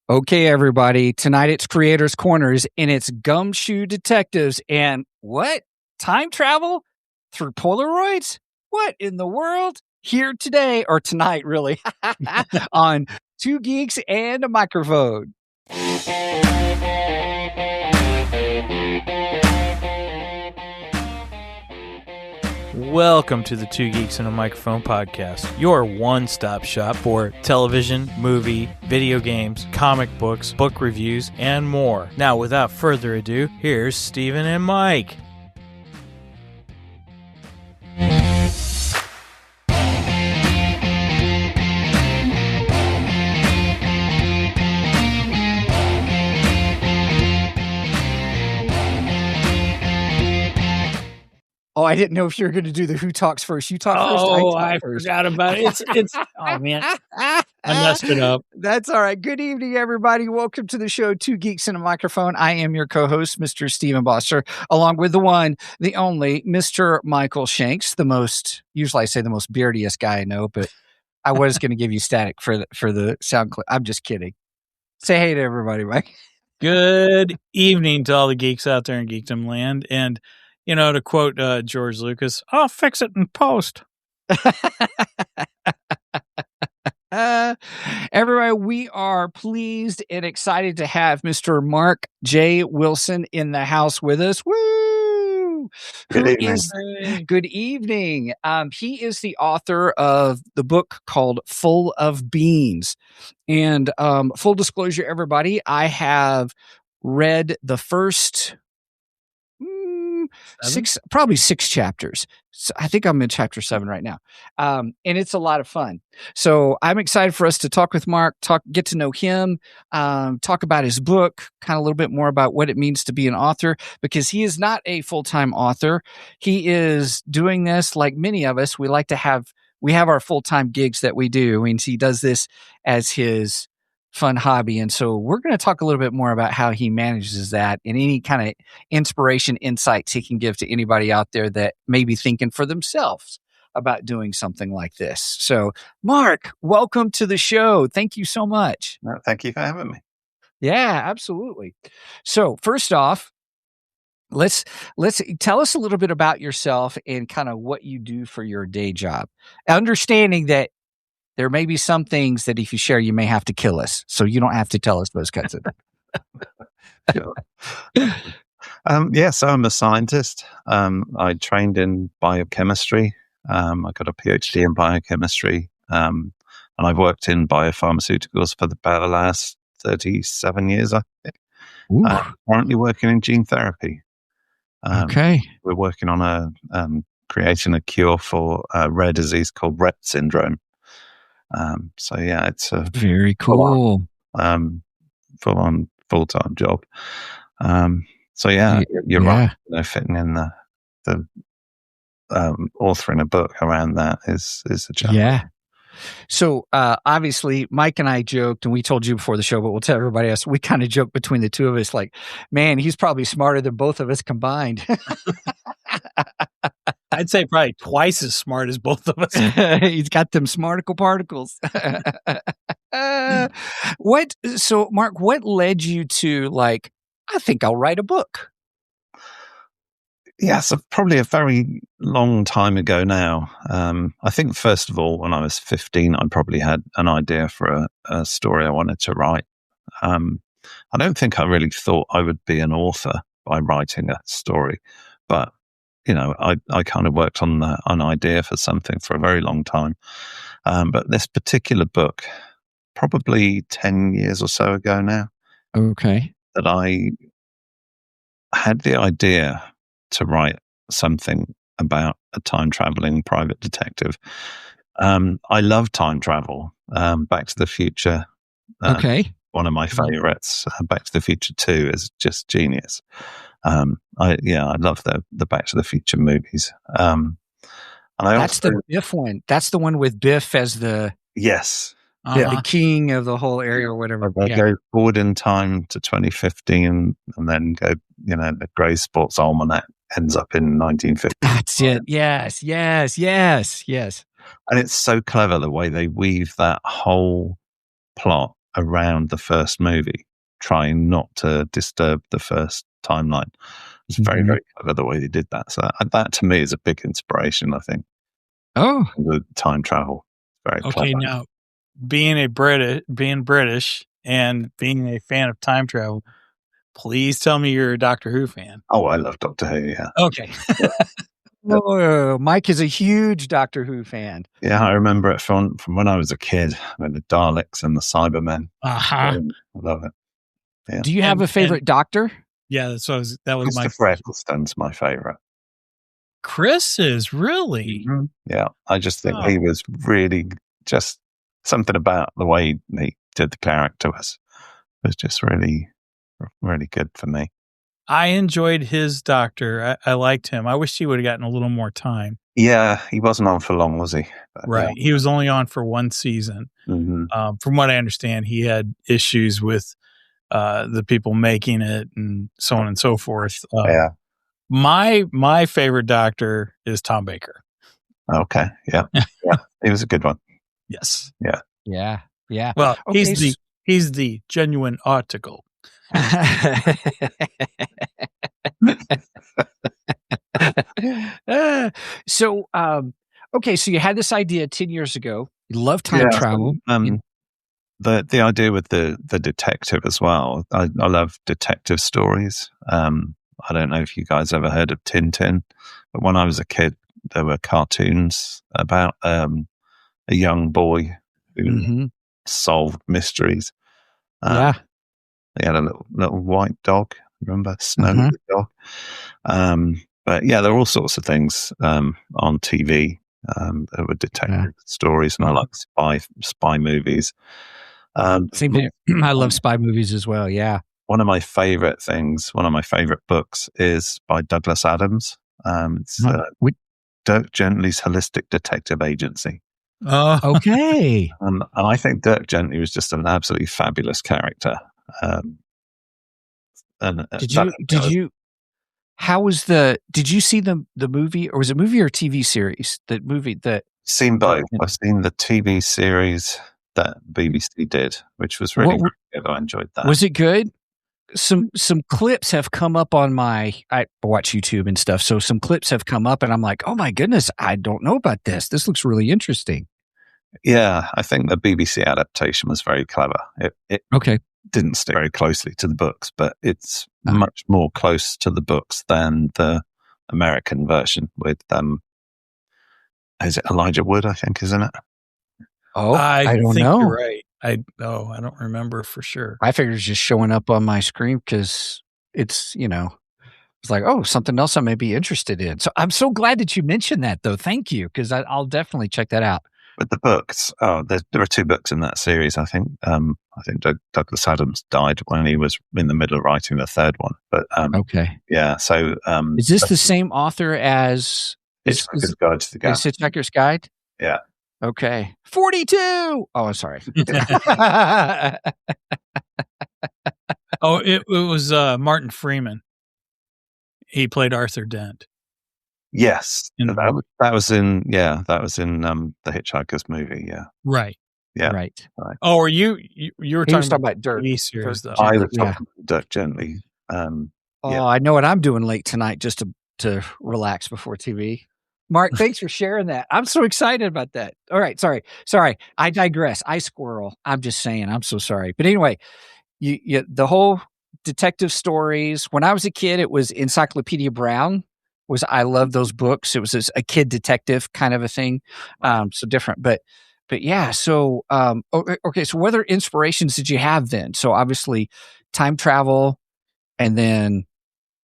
Okay, everybody. Tonight it's Creators Corners and it's Gumshoe Detectives. And what? Time travel through Polaroids? What in the world? Here today, or tonight, really, on Two Geeks and a Microphone. Welcome to the Two Geeks and a Microphone podcast, your one-stop shop for television, movie, video games, comic books, book reviews, and more. Now, without further ado, here's Steven and Mike. Oh, I didn't know if you were going to do the Who Talks First. You talk first. I forgot about it. It's oh man, I messed it up. That's all right. Good evening, everybody. Welcome to the show, Two Geeks and a Microphone. I am your co-host, Mr. Steven Bosser, along with the one, the only, Mr. Michael Shanks, usually I say the most beardiest guy I know, but I was going to give you static for the sound clip. I'm just kidding. Say hey to everybody, Mike. Good evening to all the geeks out there in Geekdom land. And, you know, to quote George Lucas, I'll fix it in post. Everybody, we are pleased and excited to have Mr. Mark J. Wilson in the house with us. Woo! Good evening. Good evening. He is the author of the book called Full of Beans. And full disclosure, everybody, I have read the first six chapters. So I think I'm in chapter 7 right now. And it's a lot of fun. So I'm excited for us to talk with Mark, get to know him, talk about his book, kind of a little bit more about what it means to be an author, because he is not a full-time author. He is doing this like many of us. We have our full-time gigs that we do. And he does this as his fun hobby. And so we're going to talk a little bit more about how he manages that and any kind of inspiration, insights he can give to anybody out there that may be thinking for themselves about doing something like this. So Mark, welcome to the show. Thank you so much. No, thank you for having me. Yeah, absolutely. So first off, let's tell us a little bit about yourself and kind of what you do for your day job. Understanding that there may be some things that if you share, you may have to kill us. So you don't have to tell us those kinds of things. Sure. So I'm a scientist. I trained in biochemistry. I got a PhD in biochemistry. And I've worked in biopharmaceuticals for about the last 37 years, I think. I'm currently working in gene therapy. Okay. We're working on creating a cure for a rare disease called Rett syndrome. It's a very cool, full-time job. You're right. Fitting in the authoring a book around that is a challenge. Yeah. So obviously, Mike and I joked, and we told you before the show, but we'll tell everybody else. We kind of joked between the two of us, like, man, he's probably smarter than both of us combined. I'd say probably twice as smart as both of us. He's got them smarticle particles. So Mark, what led you to I think I'll write a book? Yeah, so probably a very long time ago now. I think first of all, when I was 15, I probably had an idea for a story I wanted to write. I don't think I really thought I would be an author by writing a story, but I kind of worked on an idea for something for a very long time. But this particular book, probably 10 years or so ago now. Okay. That I had the idea to write something about a time-traveling private detective. I love time travel. Back to the Future. Okay. One of my favorites. Back to the Future 2 is just genius. I love the Back to the Future movies. That's the Biff one. That's the one with Biff as the the king of the whole area or whatever. They go forward in time to 2015 and then go, the Grey Sports Almanac ends up in 1950. That's it. Yes. And it's so clever the way they weave that whole plot around the first movie, trying not to disturb the first timeline. It's very, very clever the way they did that. So that to me is a big inspiration, I think. Oh, The time travel. Very Okay, clever. now being British and being a fan of time travel, please tell me you're a Doctor Who fan. Oh, I love Doctor Who, yeah. Okay. oh, Mike is a huge Doctor Who fan. Yeah, I remember it from when I was a kid, when the Daleks and the Cybermen. Uh-huh. I love it. Yeah. Do you have a favorite Doctor? Yeah, that was my Christopher Eccleston's my favorite. Chris is really. Mm-hmm. Yeah, I just think he was really just something about the way he did the character was just really, really good for me. I enjoyed his Doctor. I liked him. I wish he would have gotten a little more time. Yeah, he wasn't on for long, was he? But, right. yeah. He was only on for one season. Mm-hmm. From what I understand, he had issues with the people making it and so on and so forth. Yeah. My favorite Doctor is Tom Baker. Okay. Yeah. Yeah. He was a good one. Yes. Yeah. Yeah. Yeah. Well, he's the genuine article. So, okay, so you had this idea 10 years ago. You love time travel. The idea with the detective as well. I love detective stories. I don't know if you guys ever heard of Tintin, but when I was a kid, there were cartoons about a young boy who solved mysteries. Yeah. He had a little white dog. Remember Snow the dog? But yeah, there are all sorts of things on TV. There were detective stories, and I like spy movies. Same thing. I love spy movies as well. Yeah. One of my favorite books is by Douglas Adams. It's Dirk Gently's Holistic Detective Agency. Oh, okay. And I think Dirk Gently was just an absolutely fabulous character. Did you see the movie, or was it a movie or TV series? The movie that seen both. I've seen the TV series that BBC did, which was really good. I enjoyed that. Was it good? Some clips have come up on I watch YouTube and stuff. So some clips have come up and I'm like, oh my goodness, I don't know about this. This looks really interesting. Yeah, I think the BBC adaptation was very clever. It didn't stick very closely to the books, but it's much more close to the books than the American version with is it Elijah Wood, I think, isn't it? Oh, I don't know. You're right. I don't remember for sure. I figured it's just showing up on my screen because it's, it's like, oh, something else I may be interested in. So I'm so glad that you mentioned that, though. Thank you, because I'll definitely check that out. With the books, there are two books in that series. I think Douglas Adams died when he was in the middle of writing the third one. But okay, yeah. So is this the same author as Hitchhiker's Guide to the Galaxy? Hitchhiker's Guide? Yeah. Okay. 42. Oh, I'm sorry. Oh, it was Martin Freeman. He played Arthur Dent. Yes, that was in the Hitchhiker's movie. Yeah, right. Yeah, right. Oh, or you were talking about Dirk series, though. I was talking about Dirk Gently. I know what I'm doing late tonight just to relax before TV. Mark, thanks for sharing that. I'm so excited about that. All right, sorry. I digress. I squirrel. I'm just saying. I'm so sorry. But anyway, you the whole detective stories. When I was a kid, it was Encyclopedia Brown. I love those books. It was a kid detective kind of a thing. So different, but yeah. So, okay. So what other inspirations did you have then? So obviously time travel and then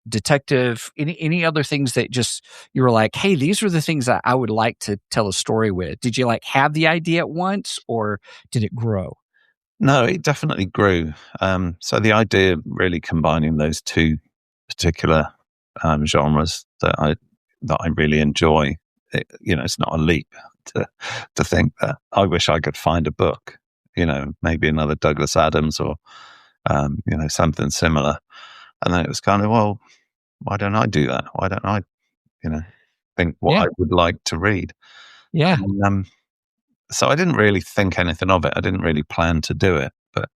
detective, any other things that just, you were like, hey, these are the things that I would like to tell a story with. Did you have the idea at once or did it grow? No, it definitely grew. So the idea of really combining those two particular genres that I really enjoy. It's not a leap to think that I wish I could find a book, maybe another Douglas Adams or something similar. And then it was kind of, well, why don't I do that? Why don't I, think what I would like to read? Yeah. And, so I didn't really think anything of it. I didn't really plan to do it. But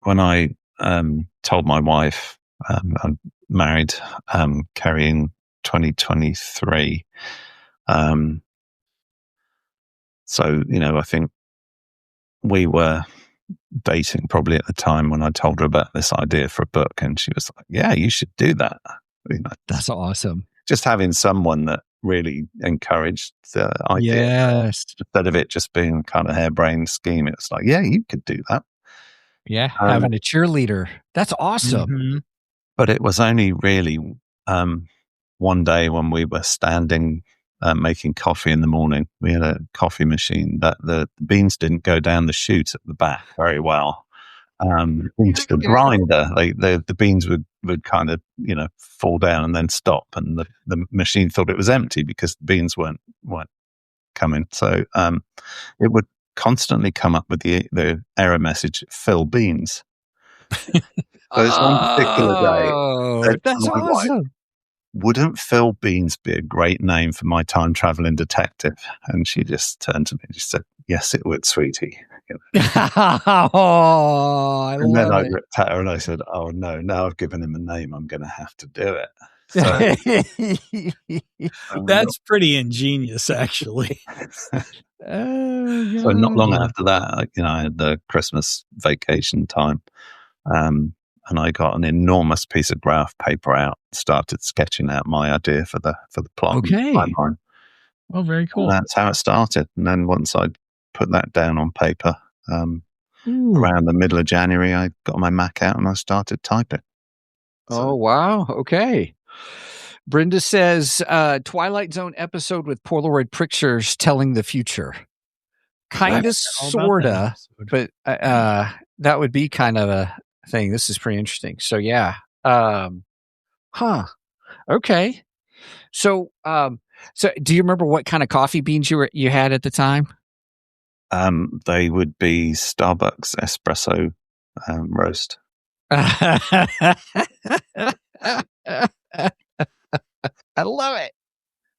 when I told my wife I'm married, Kerry, in 2023, so I think we were dating probably at the time when I told her about this idea for a book, and she was like, "Yeah, you should do that." That's awesome. Just having someone that really encouraged the idea, Yes. instead of it just being kind of harebrained scheme. It was like, yeah, you could do that. Yeah, having a cheerleader. That's awesome. Mm-hmm. But it was only really one day when we were standing making coffee in the morning. We had a coffee machine that the beans didn't go down the chute at the back very well. Into the grinder, the beans would kind of fall down and then stop, and the machine thought it was empty because the beans weren't coming. So it would constantly come up with the error message, "Fill beans." So it's one particular day. That's awesome. Wouldn't Phil Beans be a great name for my time traveling detective? And she just turned to me and just said, "Yes, it would, sweetie." I And then I love it. looked at her and I said, "Oh no, now I've given him a name, I'm going to have to do it." So, That's pretty ingenious, actually. so not long after that, I had the Christmas vacation time, and I got an enormous piece of graph paper out, started sketching out my idea for the plot. Okay. Timeline. Oh, very cool. And that's how it started. And then once I put that down on paper, around the middle of January, I got my Mac out and I started typing. Oh, wow. Okay. Brenda says, Twilight Zone episode with Polaroid pictures telling the future. Kind of, sort of, but that would be kind of a thing. This is pretty interesting. So, yeah. Okay. So, do you remember what kind of coffee beans you had at the time? They would be Starbucks espresso roast. I love it.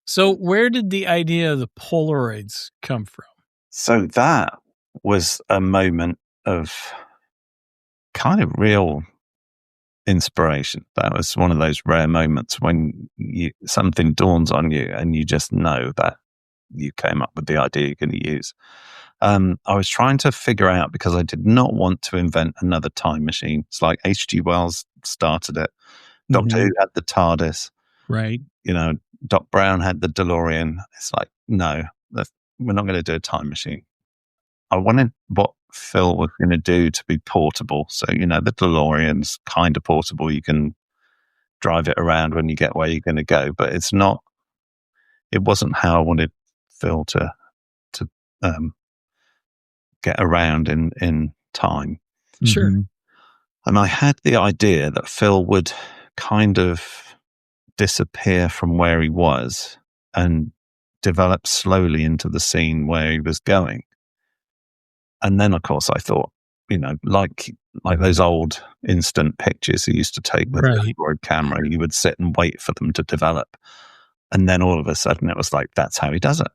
So where did the idea of the Polaroids come from? So that was a moment of kind of real inspiration. That was one of those rare moments when something dawns on you and you just know that you came up with the idea you're going to use. I was trying to figure out, because I did not want to invent another time machine. It's like H.G. Wells started it. Doctor Who had the TARDIS. Right. Doc Brown had the DeLorean. It's like, no, we're not going to do a time machine. I wanted what Phil was going to do to be portable. So, the DeLorean's kind of portable. You can drive it around when you get where you're going to go, but it wasn't how I wanted Phil to get around in time. Sure. Mm-hmm. And I had the idea that Phil would kind of disappear from where he was and develop slowly into the scene where he was going. And then, of course, I thought, like those old instant pictures he used to take with the Polaroid camera, you would sit and wait for them to develop. And then all of a sudden it was like, that's how he does it.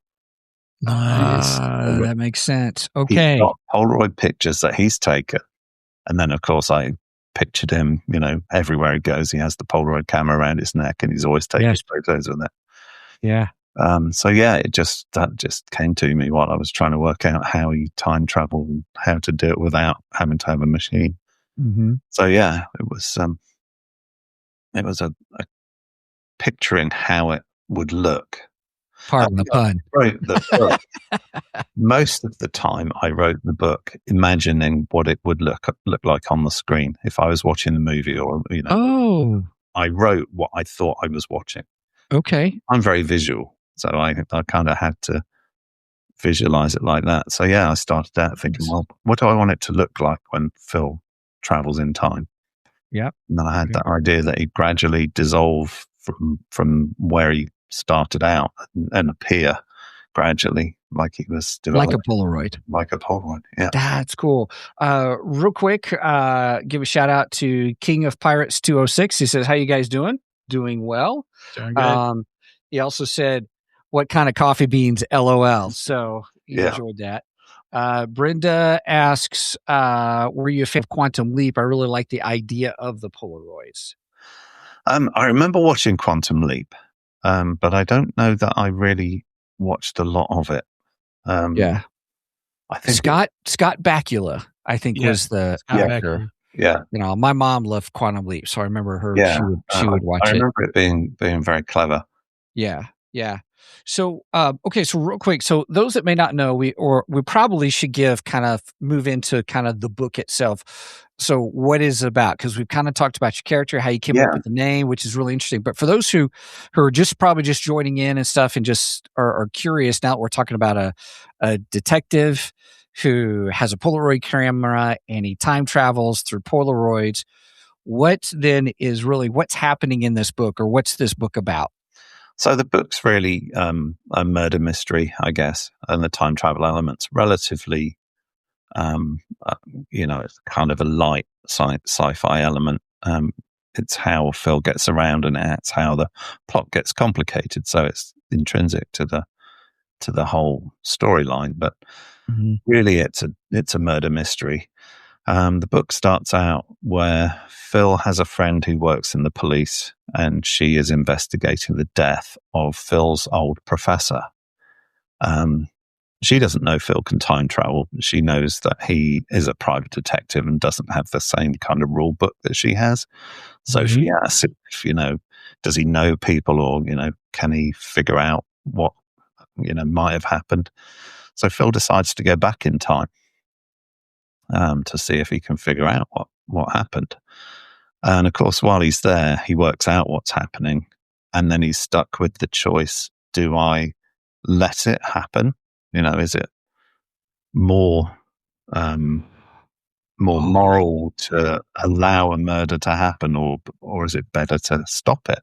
Nice. That makes sense. Okay. He's got Polaroid pictures that he's taken. And then, of course, I pictured him, everywhere he goes, he has the Polaroid camera around his neck and he's always taking photos with it. Yeah. So yeah, that just came to me while I was trying to work out how you time travel and how to do it without having to have a machine. Mm-hmm. So yeah, it was a picturing how it would look. Pardon the pun. Wrote the book. Most of the time, I wrote the book imagining what it would look like on the screen if I was watching the movie, or I wrote what I thought I was watching. Okay, I'm very visual, so I kind of had to visualize it like that. So yeah, I started out thinking, well, what do I want it to look like when Phil travels in time? Yep. And then I had that idea that he'd gradually dissolve from where he started out and appear gradually, like he was developing. Like a Polaroid. Like a Polaroid, yeah. That's cool. Real quick, give a shout out to King of Pirates 206. He says, how you guys doing? Doing well. Doing good. He also said, what kind of coffee beans, LOL. So he enjoyed that. Brenda asks, were you a fan of Quantum Leap? I really like the idea of the Polaroids. I remember watching Quantum Leap, but I don't know that I really watched a lot of it. Yeah. I think Scott Bakula, I think, was the actor. Yeah. You know, my mom loved Quantum Leap, so I remember her. Yeah. She would watch I it. remember it being very clever. Yeah. Yeah. So, okay. So real quick. So those that may not know, we probably should move into kind of the book itself. So what is it about? Because we've kind of talked about your character, how you came up with the name, which is really interesting. But for those who are probably just joining in and stuff and just are curious, now that we're talking about a detective who has a Polaroid camera and he time travels through Polaroids, what then is really what's happening in this book, or what's this book about? So the book's really a murder mystery, I guess, and the time travel element's relatively, it's kind of a light sci-fi element. It's how Phil gets around, and it's how the plot gets complicated. So it's intrinsic to the whole storyline, but really, it's a murder mystery. The book starts out where Phil has a friend who works in the police, and she is investigating the death of Phil's old professor. She doesn't know Phil can time travel. She knows that he is a private detective and doesn't have the same kind of rule book that she has. So she asks if, does he know people, or, can he figure out what, might have happened? So Phil decides to go back in time to see if he can figure out what happened. And of course, while he's there, he works out what's happening. And then he's stuck with the choice, do I let it happen? Is it more moral to allow a murder to happen, or is it better to stop it?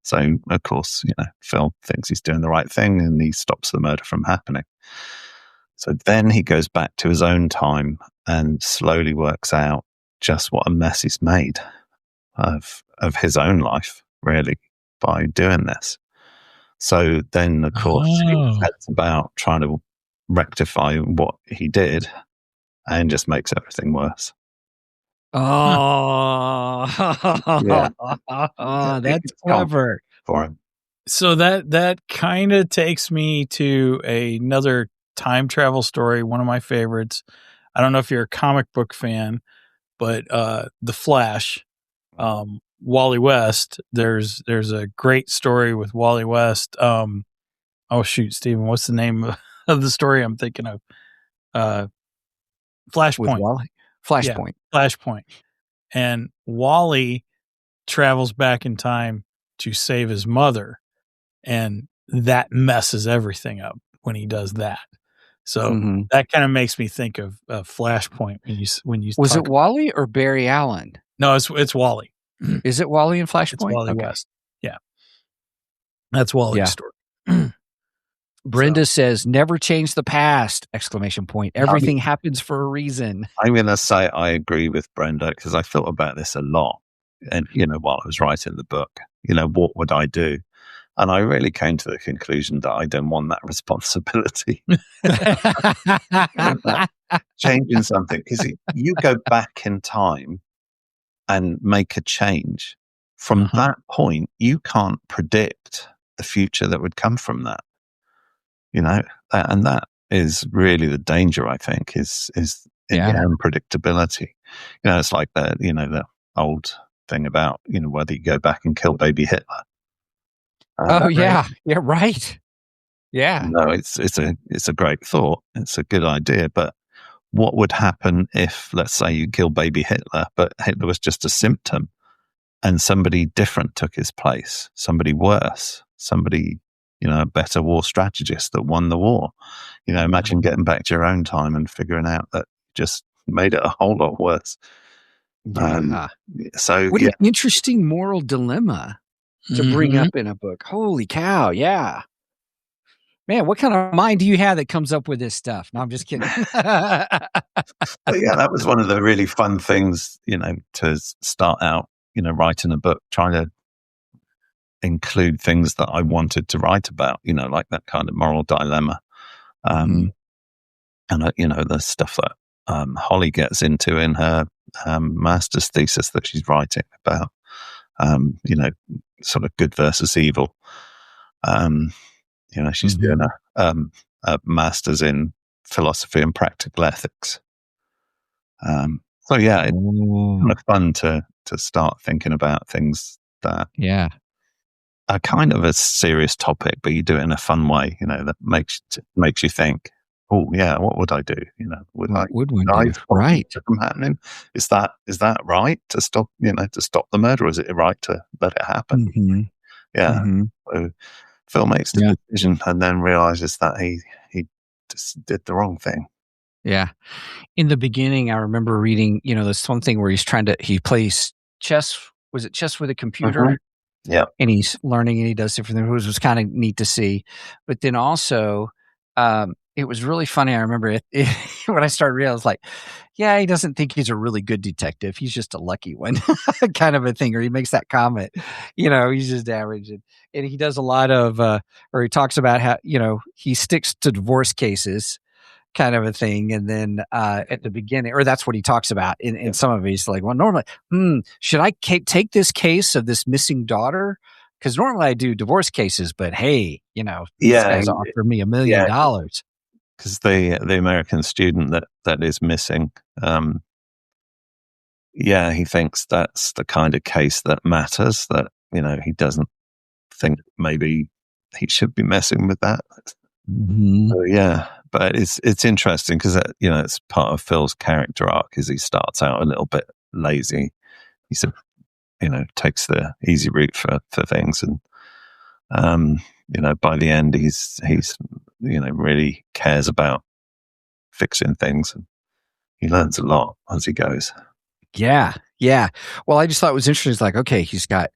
So, of course, Phil thinks he's doing the right thing, and he stops the murder from happening. So then he goes back to his own time and slowly works out just what a mess he's made of his own life, really, by doing this. So then, of course, he sets about trying to rectify what he did, and just makes everything worse. Oh, that's clever for him. So that kind of takes me to another time travel story, one of my favorites. I don't know if you're a comic book fan, but The Flash, Wally West. There's a great story with Wally West. Oh shoot, Steven, what's the name of the story I'm thinking of? Flashpoint. Flashpoint. Yeah, Flashpoint. And Wally travels back in time to save his mother, and that messes everything up when he does that. So that kind of makes me think of Flashpoint when you was it Wally or Barry Allen? No, it's Wally. Is it Wally and Flashpoint? It's Wally West. Yeah, that's Wally's story. Brenda says, "Never change the past!" Exclamation point. Everything happens for a reason. I'm going to say I agree with Brenda, because I thought about this a lot, and while I was writing the book, what would I do? And I really came to the conclusion that I don't want that responsibility. Changing something, because you go back in time and make a change. From that point, you can't predict the future that would come from that. And that is really the danger, I think, is in the unpredictability. It's like the old thing about, whether you go back and kill baby Hitler. Yeah, right. Yeah. No, it's a great thought. It's a good idea. But what would happen if, let's say, you kill baby Hitler, but Hitler was just a symptom, and somebody different took his place, somebody worse, somebody, a better war strategist that won the war? Imagine getting back to your own time and figuring out that just made it a whole lot worse. So what an interesting moral dilemma to bring up in a book. Holy cow. Yeah. Man, what kind of mind do you have that comes up with this stuff? No, I'm just kidding. But yeah, that was one of the really fun things, to start out, writing a book, trying to include things that I wanted to write about, like that kind of moral dilemma. And the stuff that Holly gets into in her master's thesis that she's writing about, sort of good versus evil. She's doing a master's in philosophy and practical ethics. So yeah, it's kind of fun to start thinking about things that are kind of a serious topic, but you do it in a fun way, that makes you think. Oh yeah, what would I do? Would I do? Right from happening? Is that right to stop? To stop the murder, or is it right to let it happen? Mm-hmm. Yeah. Mm-hmm. So Phil makes the decision and then realizes that he just did the wrong thing. Yeah. In the beginning, I remember reading, there's something where he plays chess. Was it chess with a computer? Mm-hmm. Yeah. And he's learning and he does different things, which was kind of neat to see. But then also, it was really funny. I remember it when I started reading, I was like, yeah, he doesn't think he's a really good detective. He's just a lucky one kind of a thing. Or he makes that comment, he's just average. And he does a lot of, or he talks about how, he sticks to divorce cases kind of a thing. And then at the beginning, or that's what he talks about in some of it. He's like, well, normally, should I take this case of this missing daughter? Because normally I do divorce cases, but hey, these guys offer me $1 million. Because the American student that is missing, he thinks that's the kind of case that matters, that, he doesn't think maybe he should be messing with that. Mm-hmm. So, yeah. But it's interesting because it's part of Phil's character arc. Is he starts out a little bit lazy, he sort of takes the easy route for things, and by the end he's really cares about fixing things, and he learns a lot as he goes. Yeah. Well, I just thought it was interesting. It's like, okay, he's got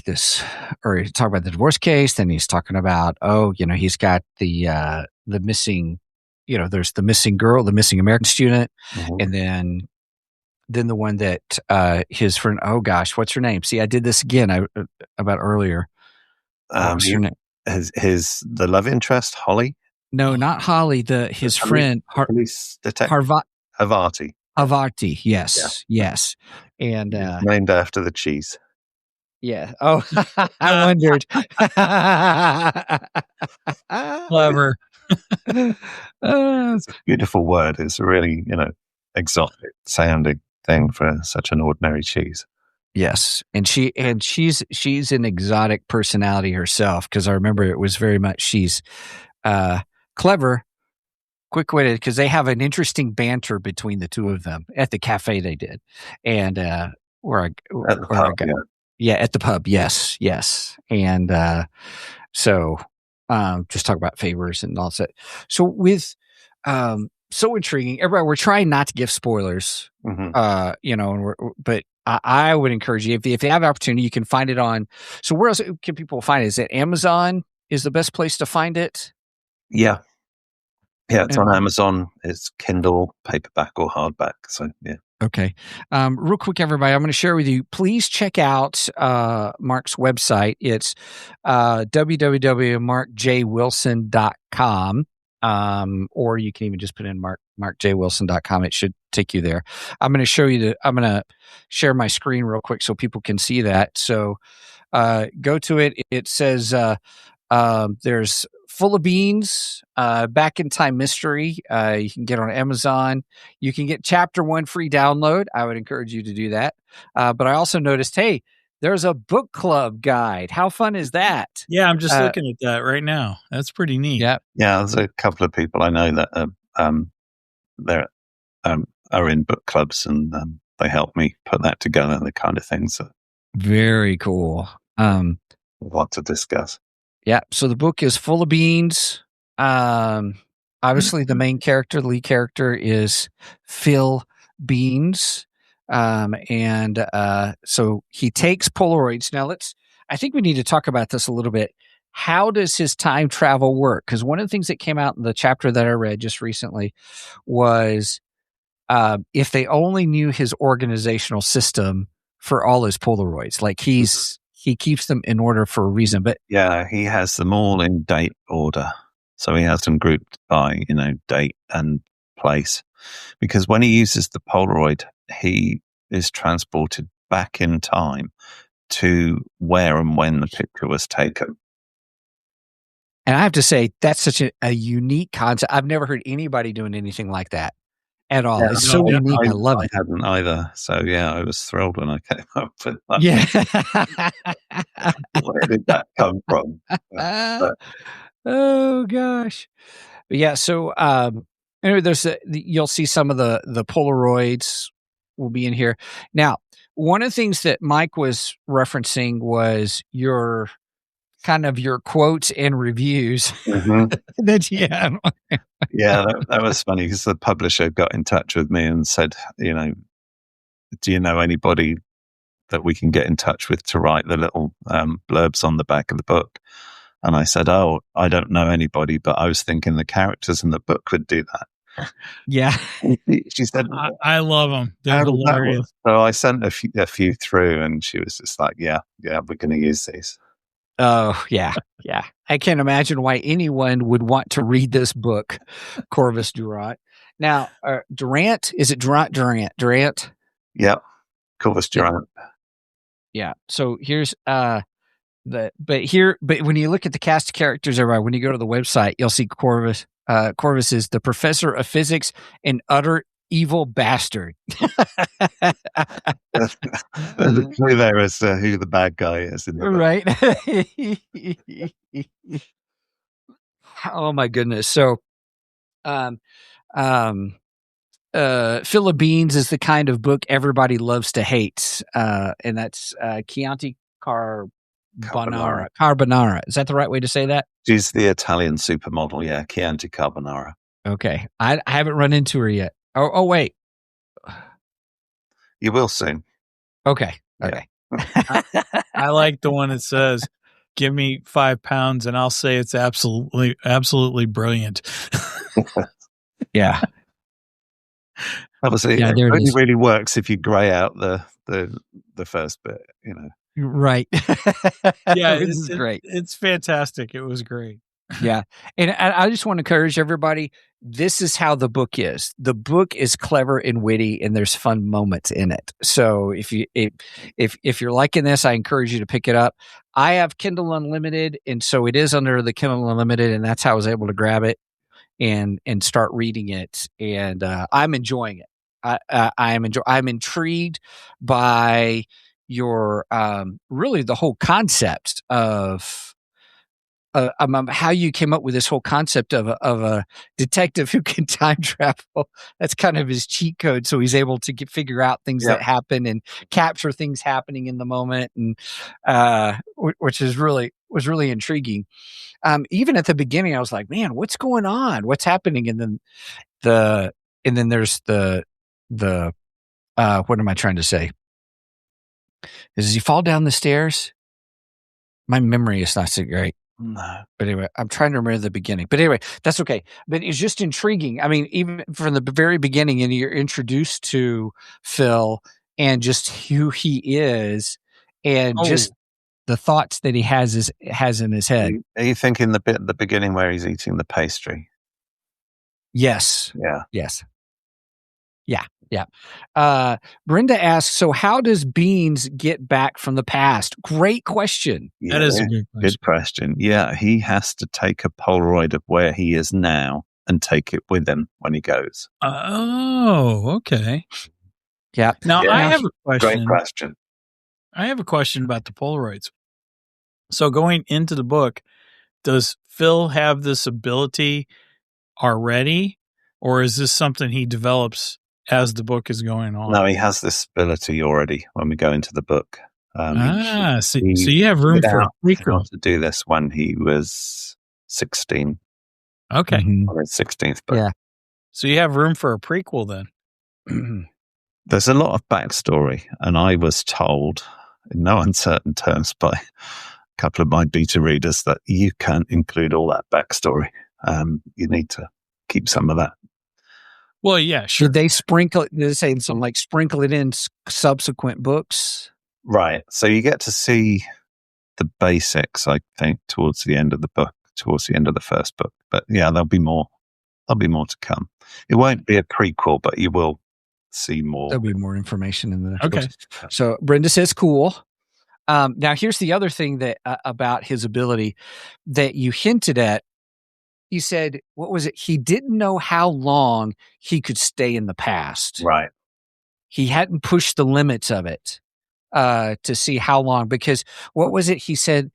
this, or he talk about the divorce case. Then he's talking about, he's got the missing, there's the missing girl, the missing American student. Mm-hmm. And then the one that his friend, oh gosh, what's her name? See, I did this again about earlier. What's her name? The love interest, Holly? No, not Holly. His friend, police detective, Havarti. Havarti, yes. And named after the cheese. Yeah. Oh, I wondered. Clever. It's a beautiful word. It's a really, exotic sounding thing for such an ordinary cheese. Yes, and she's an exotic personality herself, because I remember it was very much she's clever, quick-witted, because they have an interesting banter between the two of them at the cafe they did, and Yeah, at the pub. Yes. And so just talk about favors and all that. So with so intriguing. Everybody, we're trying not to give spoilers, but I would encourage you, if you have an opportunity, you can find it on. So where else can people find it? Is it Amazon is the best place to find it? Yeah. Yeah, it's on Amazon. It's Kindle, paperback or hardback. So, yeah. Okay. Real quick, everybody, I'm going to share with you. Please check out Mark's website. It's www.markjwilson.com. Or you can even just put in markjwilson.com. It should take you there. I'm going to share my screen real quick so people can see that. So go to it. It says there's Full of Beans, Back in Time Mystery. You can get on Amazon. You can get Chapter 1 free download. I would encourage you to do that. But I also noticed, hey, there's a book club guide. How fun is that? Yeah, I'm just looking at that right now. That's pretty neat. Yeah. Yeah, there's a couple of people I know that are in book clubs, and they help me put that together, the kind of things that very cool. we want to discuss. Yeah, so the book is Full of Beans. Obviously, the main character, the lead character, is Phil Beans. So he takes Polaroids. Now, I think we need to talk about this a little bit. How does his time travel work? Because one of the things that came out in the chapter that I read just recently was if they only knew his organizational system for all his Polaroids, like he keeps them in order for a reason. But yeah, he has them all in date order. So he has them grouped by, date and place. Because when he uses the Polaroid, he is transported back in time to where and when the picture was taken. And I have to say, that's such a unique concept. I've never heard anybody doing anything like that at all. Yeah, It's so unique. I love it. I hadn't either. So, yeah, I was thrilled when I came up with that. Yeah. Where did that come from? Oh, gosh. But yeah, so anyway, you'll see some of the Polaroids will be in here. Now, one of the things that Mike was referencing was your quotes and reviews. That Yeah, that was funny because the publisher got in touch with me and said, do you know anybody that we can get in touch with to write the little blurbs on the back of the book? And I said, oh, I don't know anybody, but I was thinking the characters in the book would do that. Yeah. She said, I love them. They're hilarious. So I sent a few through, and she was just like, yeah, we're going to use these. Oh, yeah. Yeah. I can't imagine why anyone would want to read this book, Corvus Durant. Now, Durant, is it Durant? Yeah. Corvus Durant. Yeah. So here's, but when you look at the cast of characters, everybody, when you go to the website, you'll see Corvus. Corvus is the professor of physics and utter evil bastard. There's a clue there as to who the bad guy is in the book. Right. Oh my goodness. So, Philippines is the kind of book everybody loves to hate. And that's Chianti Carbonara. Is that the right way to say that? She's the Italian supermodel. Yeah. Chianti Carbonara. Okay. I haven't run into her yet. Oh, wait. You will soon. Okay. Yeah. I like the one that says, give me £5 and I'll say it's absolutely brilliant. Yeah. Obviously, yeah, it really works if you grey out the first bit, Right. Yeah, this is great. It's fantastic. It was great. Yeah. And I just want to encourage everybody, this is how the book is. The book is clever and witty, and there's fun moments in it. So if you're liking this, I encourage you to pick it up. I have Kindle Unlimited, and so it is under the Kindle Unlimited, and that's how I was able to grab it and start reading it. And I'm enjoying it. I'm intrigued by your really the whole concept of how you came up with this whole concept of a detective who can time travel. That's kind of his cheat code, so he's able to figure out things that happen and capture things happening in the moment, and which was really intriguing. Even at the beginning, I was like, "Man, what's going on? What's happening?" And then there's the what am I trying to say? Does he fall down the stairs? My memory is not so great. No. But anyway, I'm trying to remember the beginning. But anyway, that's okay. But it's just intriguing. I mean, even from the very beginning, and you're introduced to Phil and just who he is, and just the thoughts that he has in his head. Are you thinking the bit at the beginning where he's eating the pastry? Yes. Yeah. Yes. Yeah. Yeah. Brenda asks, so how does Beans get back from the past? Great question. That is a good question. Yeah, he has to take a Polaroid of where he is now and take it with him when he goes. Oh, okay. Yeah. Now, I have a question. Great question. I have a question about the Polaroids. So going into the book, does Phil have this ability already, or is this something he develops as the book is going on? No, he has this ability already when we go into the book. So you have room for a prequel to do this when he was 16. Okay. On his 16th book. Yeah. So you have room for a prequel then? There's a lot of backstory, and I was told in no uncertain terms by a couple of my beta readers that you can't include all that backstory. You need to keep some of that. Well, yeah, sure. Did they sprinkle it? Did they say something like sprinkle it in subsequent books? Right. So you get to see the basics, I think, towards the end of the book. towards the end of the first book. But yeah, there'll be more. There'll be more to come. It won't be a prequel, but you will see more. There'll be more information in the next Okay. book. So Brenda says cool. Now here's the other thing that about his ability that you hinted at. You said, what was it? He didn't know how long he could stay in the past. Right. He hadn't pushed the limits of it to see how long, because what was it? He said,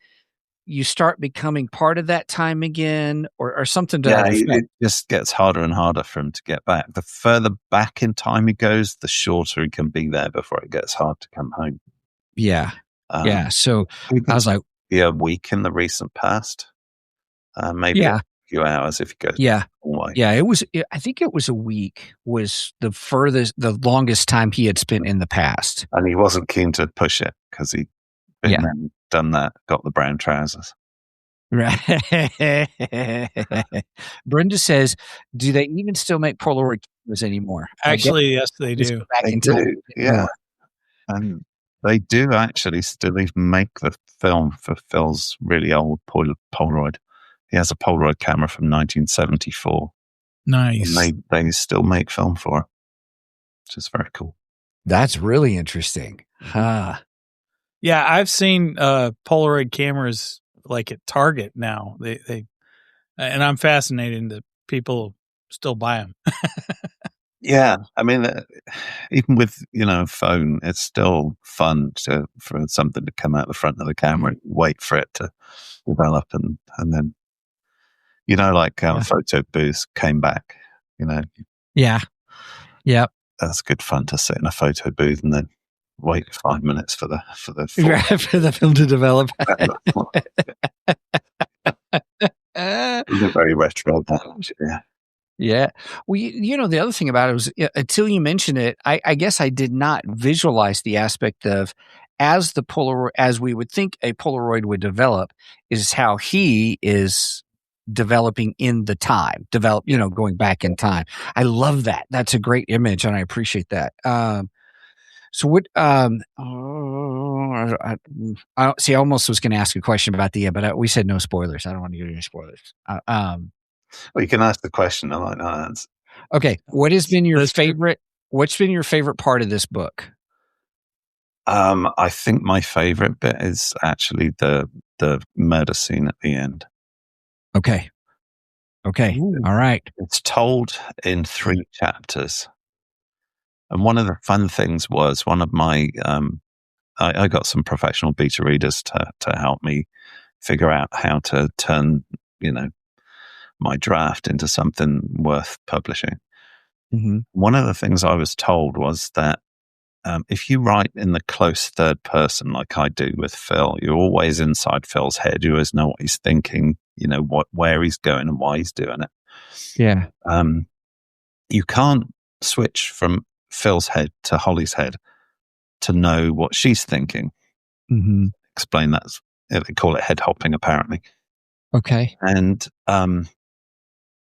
you start becoming part of that time again, or something to that effect. It just gets harder and harder for him to get back. The further back in time he goes, the shorter he can be there before it gets hard to come home. Yeah. So I was like, be a week in the recent past, maybe a few hours if you go. It was. I think it was a week. Was the longest time he had spent in the past, and he wasn't keen to push it because he. Done that, got the brown trousers. Right. Brenda says, do they even still make Polaroid cameras anymore? Actually, yes, they do. They do, yeah. And they do actually still even make the film for Phil's really old Polaroid. He has a Polaroid camera from 1974. Nice. And they still make film for it, which is very cool. That's really interesting. Huh. Yeah, I've seen Polaroid cameras like at Target now. They and I'm fascinated that people still buy them. Yeah, I mean, even with phone, it's still fun for something to come out the front of the camera and wait for it to develop, and then like photo booths came back. Yeah. That's good fun to sit in a photo booth and then wait 5 minutes for the for the film to develop. Very retro. Yeah. Well, the other thing about it was until you mentioned it, I guess I did not visualize the aspect of as we would think a Polaroid would develop is how he is developing in the time, going back in time. I love that. That's a great image, and I appreciate that. So what? I almost was going to ask a question about the but we said no spoilers. I don't want to get any spoilers. Well, you can ask the question. I like that answer. Okay, what's been your favorite part of this book? I think my favorite bit is actually the murder scene at the end. Okay. Ooh. All right. It's told in 3 chapters. And one of the fun things was one of my, I got some professional beta readers to help me figure out how to turn, my draft into something worth publishing. Mm-hmm. One of the things I was told was that if you write in the close third person, like I do with Phil, you're always inside Phil's head. You always know what he's thinking, where he's going and why he's doing it. Yeah. You can't switch from Phil's head to Holly's head to know what she's thinking. Mm-hmm. Explain that. They call it head hopping, apparently. Okay. And,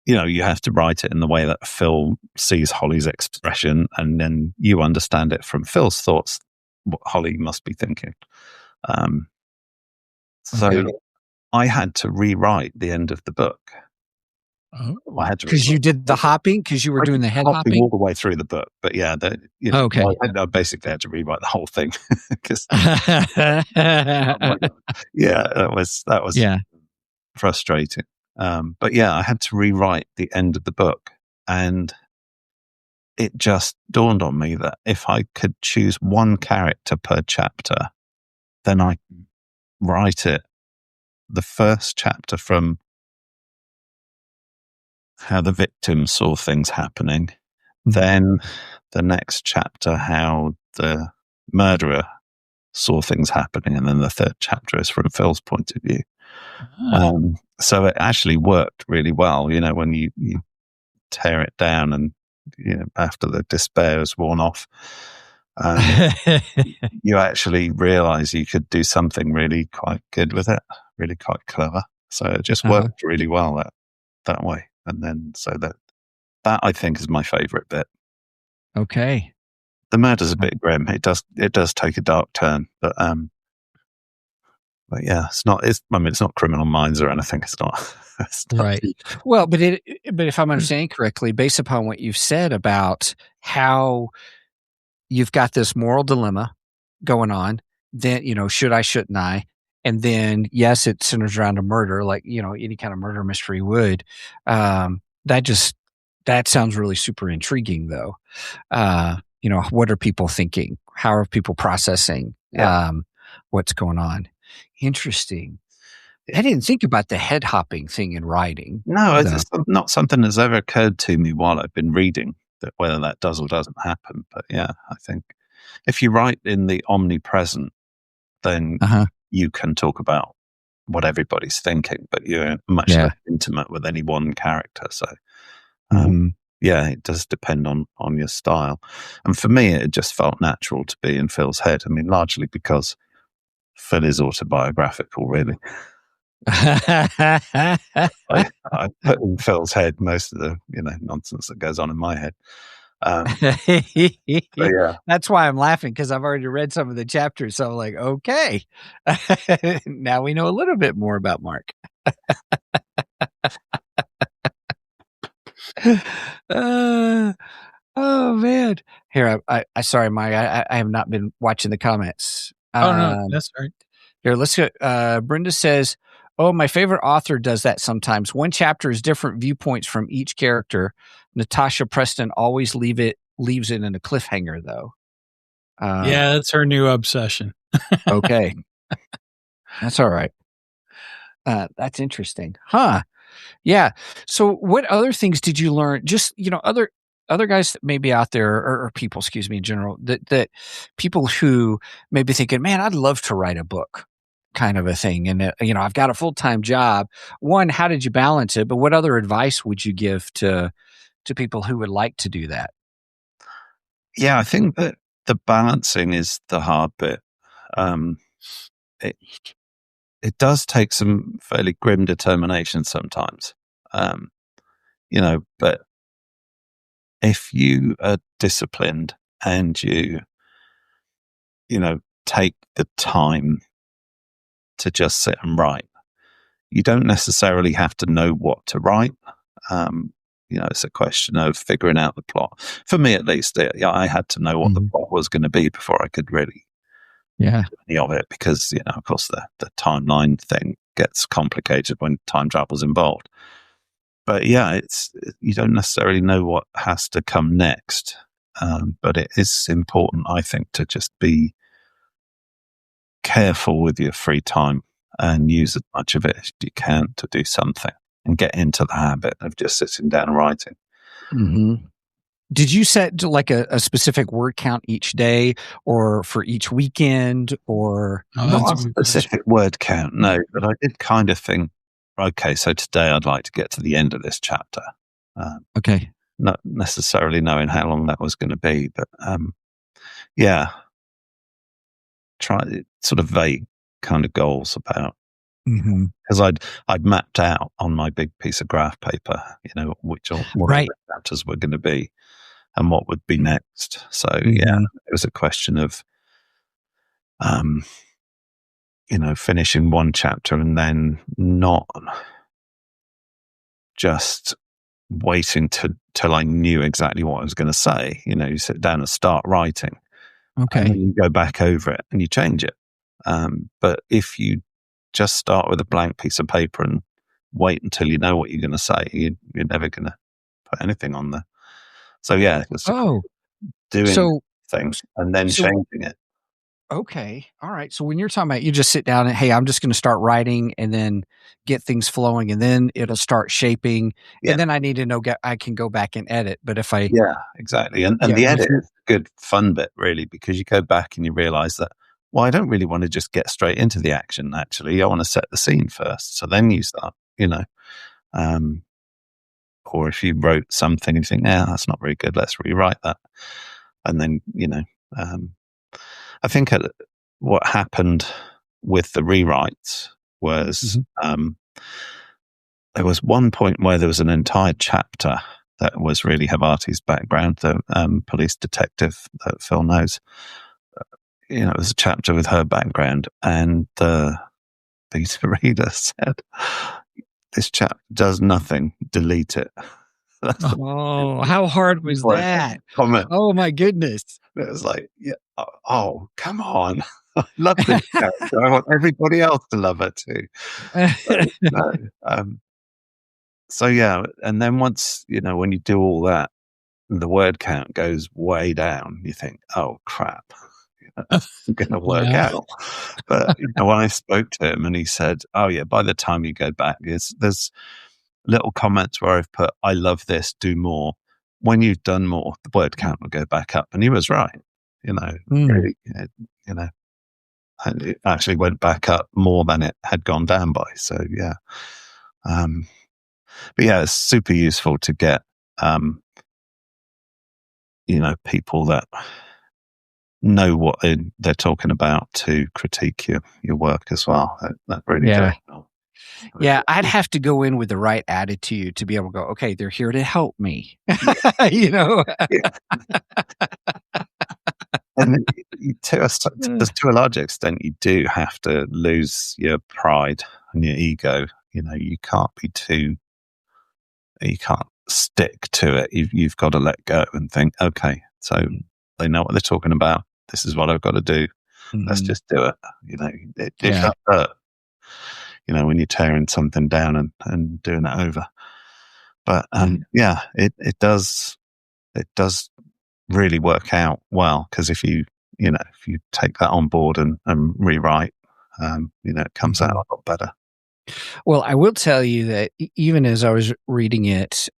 you have to write it in the way that Phil sees Holly's expression, and then you understand it from Phil's thoughts, what Holly must be thinking. So I had to rewrite the end of the book. Oh, because you did the hopping, because you were doing the head hopping all the way through the book. But yeah, I basically had to rewrite the whole thing because that was frustrating. But yeah, I had to rewrite the end of the book, and it just dawned on me that if I could choose one character per chapter, then I write it the first chapter from how the victim saw things happening, then the next chapter how the murderer saw things happening, and then the third chapter is from Phil's point of view. So it actually worked really well, when you tear it down and after the despair is worn off, you actually realize you could do something really quite good with it, really quite clever. So it just worked really well that way. And then so that I think is my favorite bit. Okay. The murder's a bit grim. It does take a dark turn, but But yeah, it's not. It's not Criminal Minds or anything. It's not. It's not Right. Well, but if I'm understanding correctly, based upon what you've said about how you've got this moral dilemma going on, then, should I, shouldn't I? And then, yes, it centers around a murder, like, any kind of murder mystery would. That sounds really super intriguing, though. What are people thinking? How are people processing what's going on? Interesting. I didn't think about the head hopping thing in writing. No, it's not something that's ever occurred to me while I've been reading, that whether that does or doesn't happen. But yeah, I think if you write in the omnipresent, then you can talk about what everybody's thinking, but you're much less intimate with any one character. So, yeah, it does depend on your style. And for me, it just felt natural to be in Phil's head. I mean, largely because Phil is autobiographical, really. I put in Phil's head most of the nonsense that goes on in my head. Yeah, that's why I'm laughing, because I've already read some of the chapters. So I'm like, okay, now we know a little bit more about Mark. Oh man! Here, I sorry, Mike. I have not been watching the comments. No, that's right. Here, let's go. Brenda says, "Oh, my favorite author does that sometimes. One chapter is different viewpoints from each character. Natasha Preston always leaves it in a cliffhanger, though." Yeah, that's her new obsession. Okay, that's all right. That's interesting, huh? Yeah. So, what other things did you learn? Just other guys that may be out there, or people, excuse me, in general, that people who may be thinking, "Man, I'd love to write a book," kind of a thing. And I've got a full-time job. One, how did you balance it? But what other advice would you give to people who would like to do that? Yeah, I think that the balancing is the hard bit. It does take some fairly grim determination sometimes, but if you are disciplined and you take the time to just sit and write, you don't necessarily have to know what to write. It's a question of figuring out the plot. For me, at least, I had to know what the plot was going to be before I could really do any of it, because, of course, the timeline thing gets complicated when time travel's involved. But yeah, you don't necessarily know what has to come next. But it is important, I think, to just be careful with your free time and use as much of it as you can to do something and get into the habit of just sitting down and writing. Mm-hmm. Did you set like a specific word count each day or for each weekend, or not a specific word count? No, but I did kind of think, okay, so today I'd like to get to the end of this chapter. Okay. Not necessarily knowing how long that was going to be, but try sort of vague kind of goals about, because I'd mapped out on my big piece of graph paper, what the chapters were going to be and what would be next. So it was a question of, finishing one chapter and then not just waiting till I knew exactly what I was going to say. You sit down and start writing. Okay. And then you go back over it and you change it. But if you just start with a blank piece of paper and wait until you know what you're going to say, you're never going to put anything on there. So yeah, it's doing things and then changing it. Okay. All right. So when you're talking about, you just sit down and, hey, I'm just going to start writing and then get things flowing, and then it'll start shaping. Yeah. And then I need to know, I can go back and edit. But if I. Yeah, exactly. And the edit is a good fun bit, really, because you go back and you realize that, well, I don't really want to just get straight into the action. Actually, I want to set the scene first. So then you start, or if you wrote something and you think, that's not very good, let's rewrite that. And then, I think what happened with the rewrites was there was one point where there was an entire chapter that was really Havati's background, the police detective that Phil knows. It was a chapter with her background, and the beta reader said, "This chap does nothing. Delete it." Oh, how hard was that? Comment. Oh my goodness. It was like, yeah, oh, come on. I love this character. I want everybody else to love her too. But no. So yeah, and then once, when you do all that, the word count goes way down. You think, oh crap, that's going to work out. But when I spoke to him and he said, oh yeah, by the time you go back, there's little comments where I've put, I love this, do more. When you've done more, the word count will go back up. And he was right, really, and it actually went back up more than it had gone down by. So yeah. But yeah, it's super useful to get, people that know what they're talking about to critique your work as well. That really does help. Yeah, I'd have to go in with the right attitude to be able to go, okay, they're here to help me. And to a large extent, you do have to lose your pride and your ego. You can't be you can't stick to it. You've got to let go and think, okay, so they know what they're talking about. This is what I've got to do. Mm-hmm. Let's just do it. It does hurt, when you're tearing something down and doing it over. But it does really work out well, because if you take that on board and rewrite, it comes out a lot better. Well, I will tell you that even as I was reading it,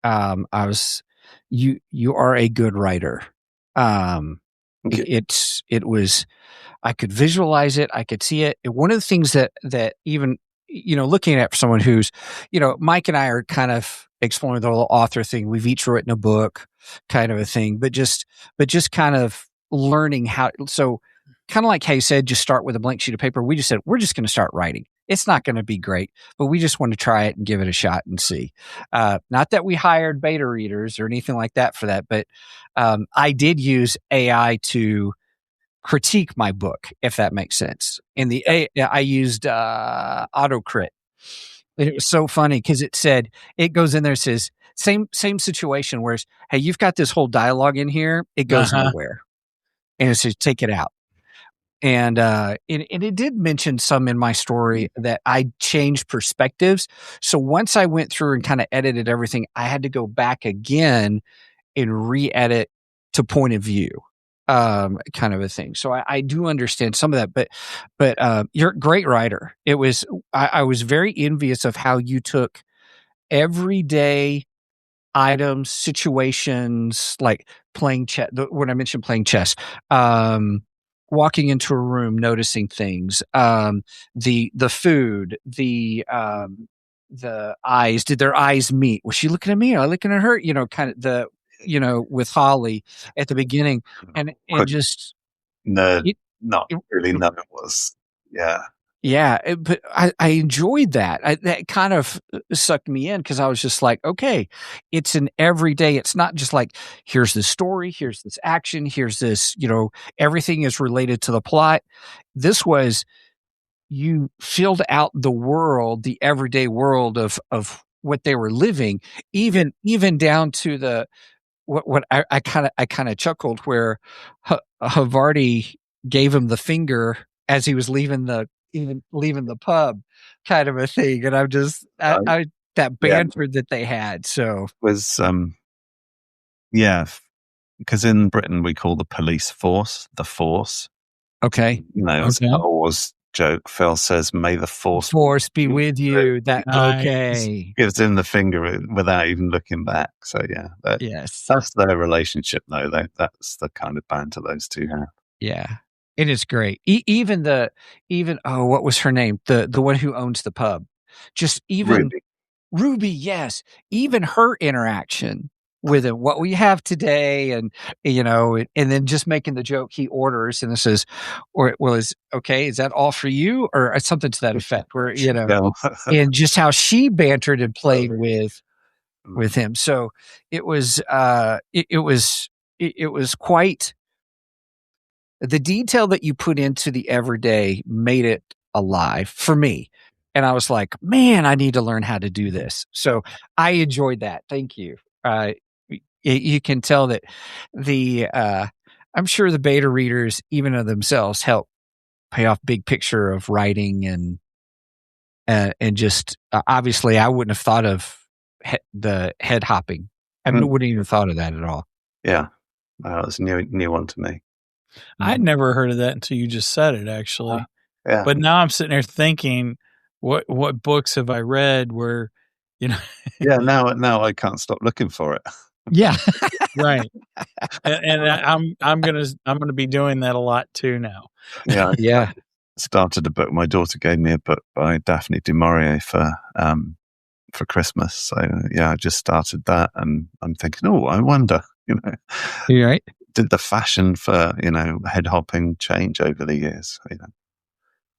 you are a good writer. It was, I could visualize it. I could see it. One of the things that even, looking at someone who's, Mike and I are kind of exploring the whole author thing. We've each written a book kind of a thing, but just kind of learning how, so kind of like how you said, just start with a blank sheet of paper. We just said, we're just going to start writing. It's not going to be great, but we just want to try it and give it a shot and see. Not that we hired beta readers or anything like that for that, but I did use AI to critique my book, if that makes sense. And I used AutoCrit. It was so funny because it goes in there and says, same situation, whereas, hey, you've got this whole dialogue in here. It goes nowhere. And it says, take it out. And it did mention some in my story that I changed perspectives. So once I went through and kind of edited everything, I had to go back again and re-edit to point of view, kind of a thing. So I do understand some of that, but you're a great writer. I was very envious of how you took everyday items, situations, like playing chess. When I mentioned playing chess, walking into a room, noticing things, the food, the eyes. Did their eyes meet? Was she looking at me? Or I looking at her? Kind of with Holly at the beginning, and just no, not really. No, it was Yeah, but I enjoyed that. That kind of sucked me in because I was just like, okay, it's an everyday. It's not just like, here's this story, here's this action, here's this, everything is related to the plot. This was, you filled out the world, the everyday world of what they were living, even down to the, what I kind of chuckled where Havarti gave him the finger as he was leaving the pub, kind of a thing. And I'm just, that banter that they had. So it was, because in Britain we call the police force the Force. Okay. It's a Star Wars joke. Phil says, "May the Force be with you." That okay. Gives him the finger without even looking back. So yeah, that's their relationship, though. That's the kind of banter those two have. Yeah. It is great. Even what was her name? The one who owns the pub. Just even Ruby, yes. Even her interaction with him, what we have today, and and then just making the joke he orders, and it says, is that all for you, or something to that effect, where and just how she bantered and played with him. So it was it was quite. The detail that you put into the everyday made it alive for me. and I was like, man, I need to learn how to do this. So I enjoyed that. Thank you. You can tell that I'm sure the beta readers, even of themselves, help pay off big picture of writing and just obviously I wouldn't have thought of the head hopping. I wouldn't even thought of that at all. Yeah, that was a new one to me. I'd never heard of that until you just said it, actually. Yeah. But now I'm sitting there thinking, what books have I read where, Yeah, now I can't stop looking for it. Yeah. Right. And I'm gonna be doing that a lot too now. Yeah. Yeah. Started a book. My daughter gave me a book by Daphne du Maurier for Christmas. So yeah, I just started that, and I'm thinking, oh, I wonder, You're right. Did the fashion for head hopping change over the years?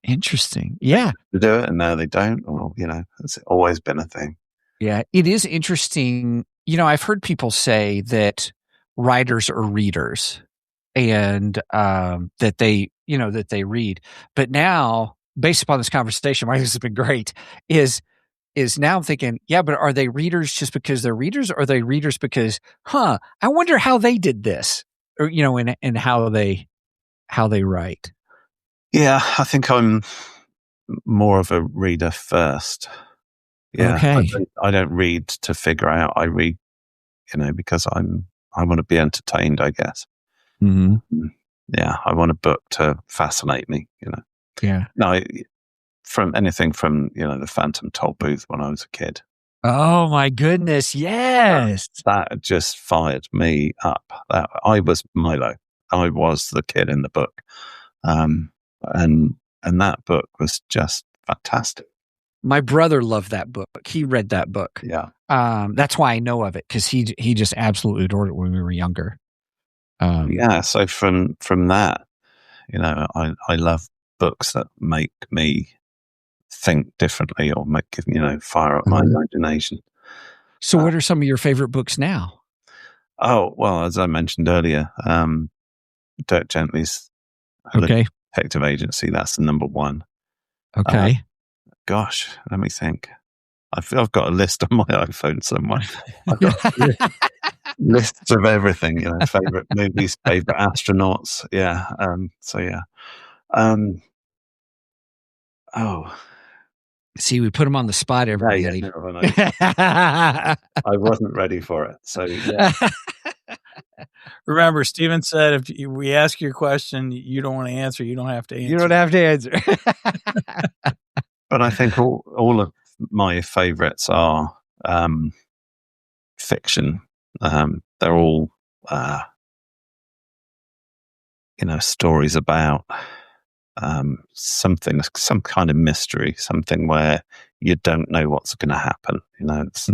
Interesting. Yeah. They do it and now they don't, or it's always been a thing. Yeah, it is interesting. I've heard people say that writers are readers, and that they read. But now, based upon this conversation, Mike, this has been great. Is now I'm thinking, yeah, but are they readers just because they're readers, or are they readers because, I wonder how they did this, or and how they write. Yeah, I think I'm more of a reader first. Yeah, okay. I don't read to figure out. I read, because I want to be entertained, I guess. Mm-hmm. Yeah, I want a book to fascinate me. Yeah. No, from anything from the Phantom Tollbooth when I was a kid. Oh my goodness! Yes, that just fired me up. I was Milo. I was the kid in the book, and that book was just fantastic. My brother loved that book. He read that book. Yeah. That's why I know of it, because he just absolutely adored it when we were younger. Yeah. So from that, I love books that make me think differently, or make fire up my imagination. So what are some of your favorite books now? Oh, well, as I mentioned earlier, Dirk Gently's Detective Agency, that's the number one. Okay. Gosh, let me think. I've got a list on my iPhone somewhere. I've got lists of everything, favorite movies, favorite astronauts. Yeah. So yeah. See, we put him on the spot, everybody. I wasn't ready for it. So yeah. Remember, Stephen said, if we ask your question, you don't want to answer, you don't have to answer. You don't have to answer. But I think all of my favorites are fiction. They're all, stories about some kind of mystery, something where you don't know what's going to happen. It's,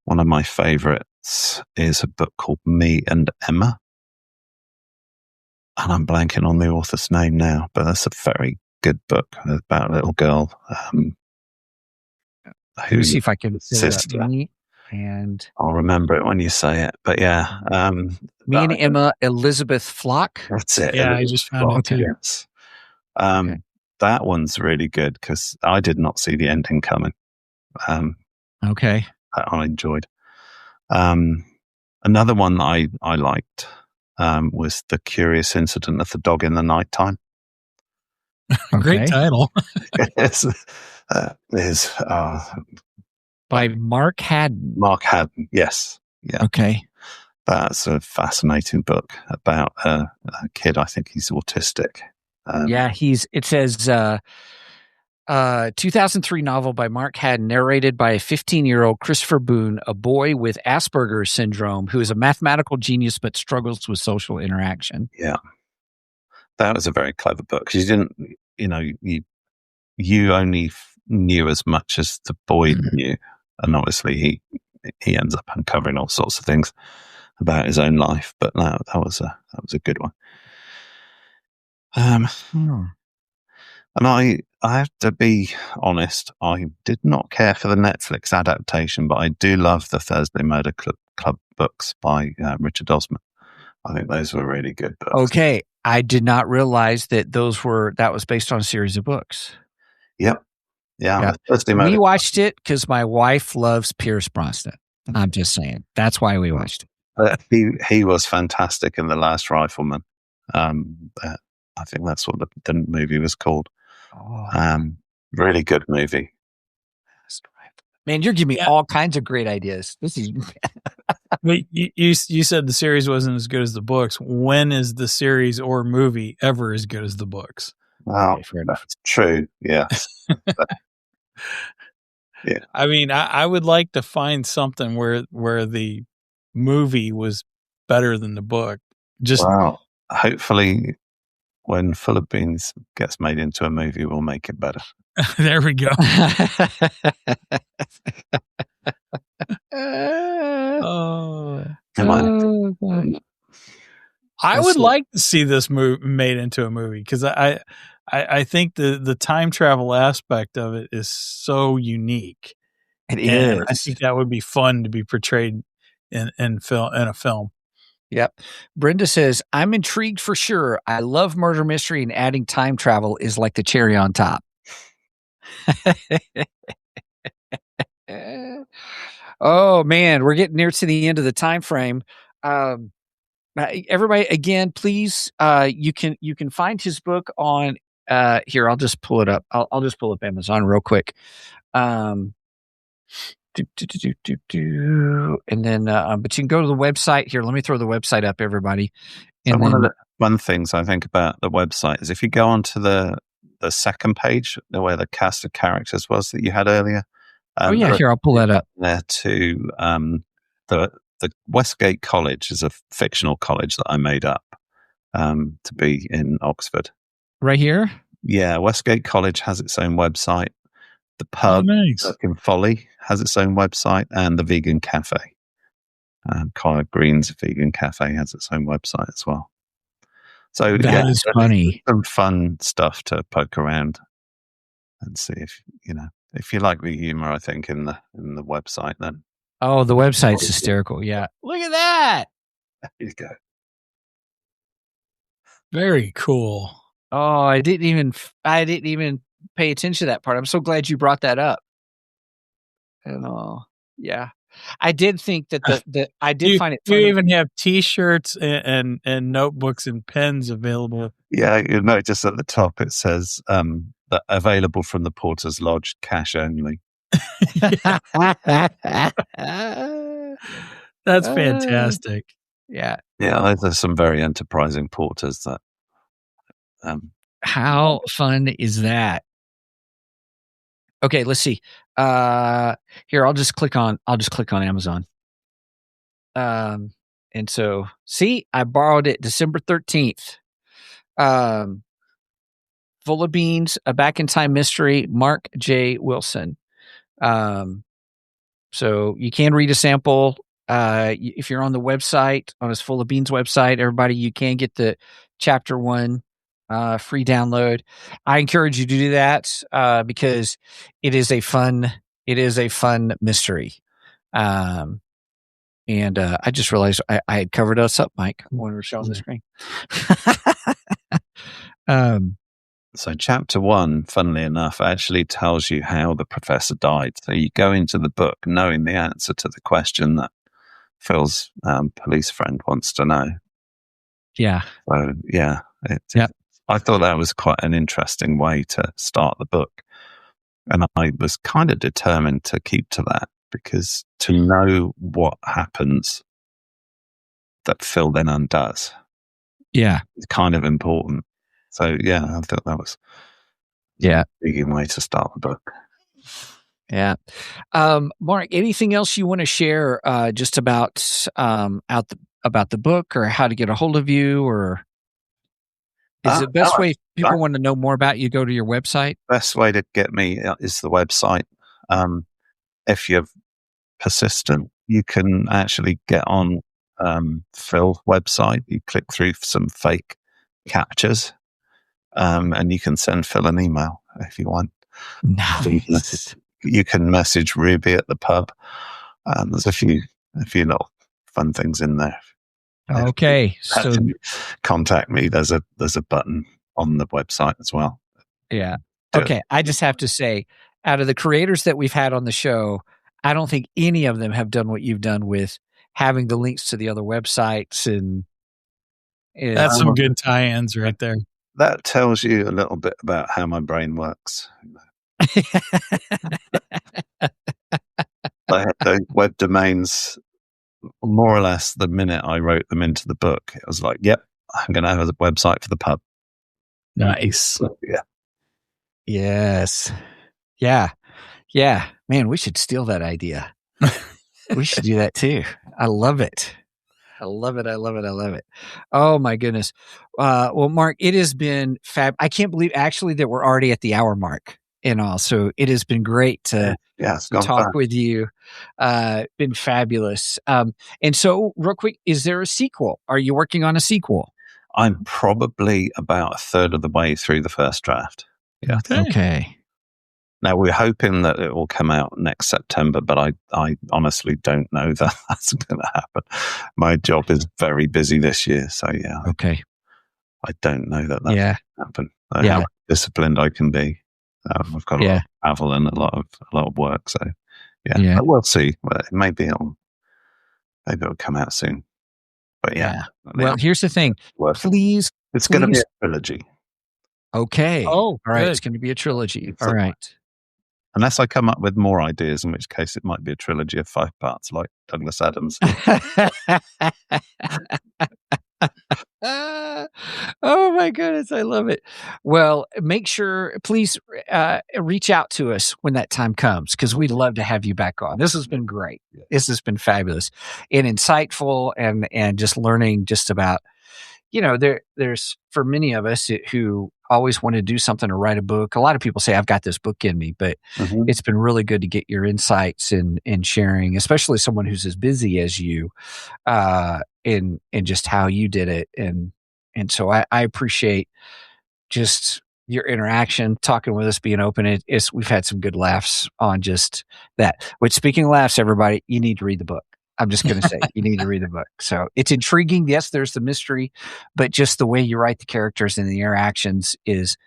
one of my favorites is a book called Me and Emma. And I'm blanking on the author's name now, but that's a very good book about a little girl. Let me see if I can sister. Me and I'll remember it when you say it. But yeah, Me and Emma, Elizabeth Flock. That's it. Yeah, I just found it too. Yes. That one's really good because I did not see the ending coming. Okay. I enjoyed. Another one that I liked was The Curious Incident of the Dog in the Nighttime. Great title. Yes. By Mark Haddon. Mark Haddon, yes. Yeah. Okay. That's a fascinating book about a kid. I think he's autistic. It says 2003 novel by Mark Haddon, narrated by a 15-year-old Christopher Boone, a boy with Asperger's syndrome who is a mathematical genius but struggles with social interaction. Yeah. That was a very clever book because you didn't, you only knew as much as the boy knew. And obviously he ends up uncovering all sorts of things about his own life. But that was a good one. And I have to be honest, I did not care for the Netflix adaptation, but I do love the Thursday Murder Club books by Richard Osman. I think those were really good books. Okay. I did not realize that that was based on a series of books. Yep. Yeah. We watched it because my wife loves Pierce Brosnan. I'm just saying. That's why we watched it. He was fantastic in The Last Rifleman. I think that's what the movie was called. Really good movie. Man, you're giving me all kinds of great ideas. This is. But you said the series wasn't as good as the books. When is the series or movie ever as good as the books? Well, that's true. Yes. Yeah. I mean, I would like to find something where the movie was better than the book. Hopefully, when Full of Beans gets made into a movie, we'll make it better. There we go. I would like to see this made into a movie because I think the time travel aspect of it is so unique. It is. I think that would be fun to be portrayed in a film. Yep. Brenda says, I'm intrigued for sure. I love murder mystery, and adding time travel is like the cherry on top. Oh man, we're getting near to the end of the time frame. Everybody, again, please, you can find his book on here. I'll just pull it up. I'll just pull up Amazon real quick. And then, but you can go to the website here. Let me throw the website up, everybody. And one of the fun things I think about the website is if you go onto the second page, where the cast of characters was that you had earlier. Here, I'll pull that up. There to the Westgate College is a fictional college that I made up to be in Oxford. Right here? Yeah, Westgate College has its own website. The pub in Folly has its own website, and the vegan cafe. Collard Green's Vegan Cafe has its own website as well. So that is funny. Some fun stuff to poke around and see if you like the humor. I think in the website then. Oh, the website's hysterical. Yeah, look at that. There you go. Very cool. Oh, I didn't even pay attention to that part. I'm so glad you brought that up. And yeah, I did think that I did find it funny. You even have T-shirts and notebooks and pens available. Yeah, you know, just at the top it says that available from the Porter's Lodge, cash only. That's fantastic. Yeah, there's some very enterprising porters that. How fun is that? Okay, let's see. Here, I'll just click on Amazon. And so see, I borrowed it December 13th. Full of Beans, A Back in Time Mystery, Mark J. Wilson. So you can read a sample. If you're on the website, on his Full of Beans website, everybody, you can get the chapter 1 free download. I encourage you to do that because it is a fun mystery. And I just realized I had covered us up, Mike, when we were showing the screen. So chapter 1, funnily enough, actually tells you how the professor died. So you go into the book knowing the answer to the question that Phil's police friend wants to know. Yeah. So yeah, I thought that was quite an interesting way to start the book. And I was kind of determined to keep to that because to know what happens that Phil then undoes is kind of important. So, yeah, I thought that was a big way to start the book. Yeah. Mark, anything else you want to share just about about the book or how to get a hold of you, or is the best way if people want to know more about you, go to your website? Best way to get me is the website. If you're persistent, you can actually get on Phil's website. You click through some fake captures, and you can send Phil an email if you want. Nice. You can message Ruby at the pub. There's a few little fun things in there. Okay. Had So, to contact me. There's a button on the website as well. yeah. Do Okay. it. I just have to say, out of the creators that we've had on the show, I don't think any of them have done what you've done with having the links to the other websites. And That's some good tie-ins right there. That tells you a little bit about how my brain works. I had those web domains more or less the minute I wrote them into the book. It was like, yep, I'm going to have a website for the pub. Nice. Yeah. Yes. Yeah. Yeah. Man, we should steal that idea. We should do that too. I love it. I love it. I love it. I love it. Oh my goodness. Well, Mark, it has been fab. I can't believe actually that we're already at the hour mark and all. So it has been great to talk with you. Been fabulous. And so real quick, is there a sequel? Are you working on a sequel? I'm probably about a third of the way through the first draft. Yeah. Okay. Now, we're hoping that it will come out next September, but I honestly don't know that that's going to happen. My job is very busy this year, so yeah. Okay. I don't know that that's going to happen. How disciplined I can be. I've got a lot of travel and a lot of work, so yeah. But we'll see. Maybe it'll come out soon. But yeah. Well, here's the thing. Please, it's going to be a trilogy. Okay. Oh, all right. good. It's going to be a trilogy. All right. Unless I come up with more ideas, in which case it might be a trilogy of 5 parts, like Douglas Adams. Oh my goodness, I love it. Well, make sure, please reach out to us when that time comes, because we'd love to have you back on. This has been great. This has been fabulous and insightful, and just learning just about, there's for many of us who always want to do something or write a book. A lot of people say, I've got this book in me, but it's been really good to get your insights and sharing, especially someone who's as busy as you, in just how you did it. And so I appreciate just your interaction, talking with us, being open. We've had some good laughs on just that. Which, speaking of laughs, everybody, you need to read the book. I'm just going to say, you need to read the book. So it's intriguing. Yes, there's the mystery, but just the way you write the characters and the interactions it